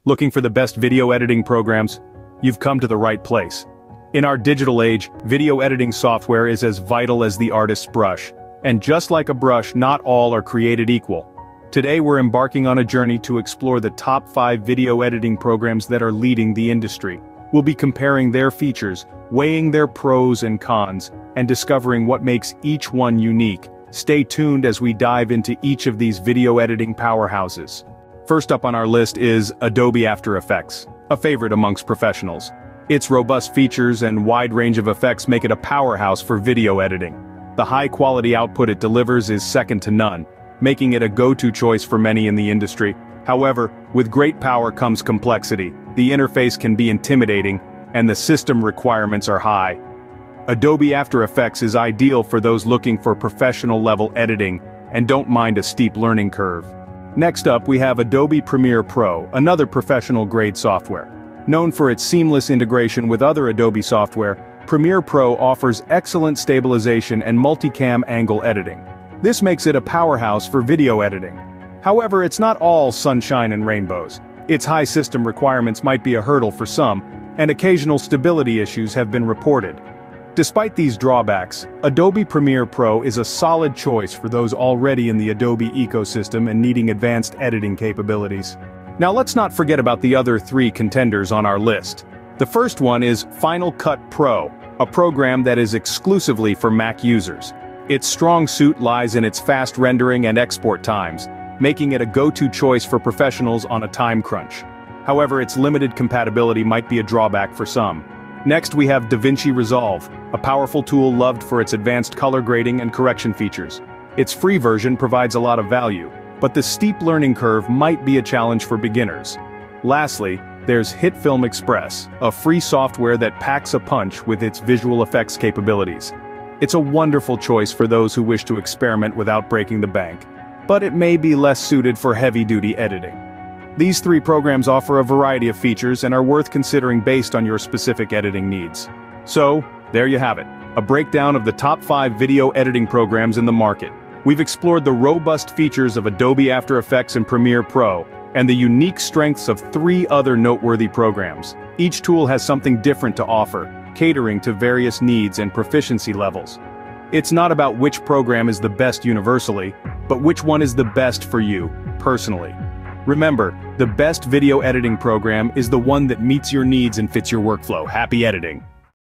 Looking for the best video editing programs? You've come to the right place. In our digital age, video editing software is as vital as the artist's brush. And just like a brush, not all are created equal. Today we're embarking on a journey to explore the top 5 video editing programs that are leading the industry. We'll be comparing their features, weighing their pros and cons, and discovering what makes each one unique. Stay tuned as we dive into each of these video editing powerhouses. First up on our list is Adobe After Effects, a favorite amongst professionals. Its robust features and wide range of effects make it a powerhouse for video editing. The high-quality output it delivers is second to none, making it a go-to choice for many in the industry. However, with great power comes complexity. The interface can be intimidating, and the system requirements are high. Adobe After Effects is ideal for those looking for professional-level editing and don't mind a steep learning curve. Next up, we have Adobe Premiere Pro, another professional-grade software. Known for its seamless integration with other Adobe software, Premiere Pro offers excellent stabilization and multicam angle editing. This makes it a powerhouse for video editing. However, it's not all sunshine and rainbows. Its high system requirements might be a hurdle for some, and occasional stability issues have been reported. Despite these drawbacks, Adobe Premiere Pro is a solid choice for those already in the Adobe ecosystem and needing advanced editing capabilities. Now let's not forget about the other 3 contenders on our list. The first one is Final Cut Pro, a program that is exclusively for Mac users. Its strong suit lies in its fast rendering and export times, making it a go-to choice for professionals on a time crunch. However, its limited compatibility might be a drawback for some. Next we have DaVinci Resolve, a powerful tool loved for its advanced color grading and correction features. Its free version provides a lot of value, but the steep learning curve might be a challenge for beginners. Lastly, there's HitFilm Express, a free software that packs a punch with its visual effects capabilities. It's a wonderful choice for those who wish to experiment without breaking the bank, but it may be less suited for heavy-duty editing. These 3 programs offer a variety of features and are worth considering based on your specific editing needs. So, there you have it, a breakdown of the top 5 video editing programs in the market. We've explored the robust features of Adobe After Effects and Premiere Pro, and the unique strengths of 3 other noteworthy programs. Each tool has something different to offer, catering to various needs and proficiency levels. It's not about which program is the best universally, but which one is the best for you, personally. Remember, the best video editing program is the one that meets your needs and fits your workflow. Happy editing!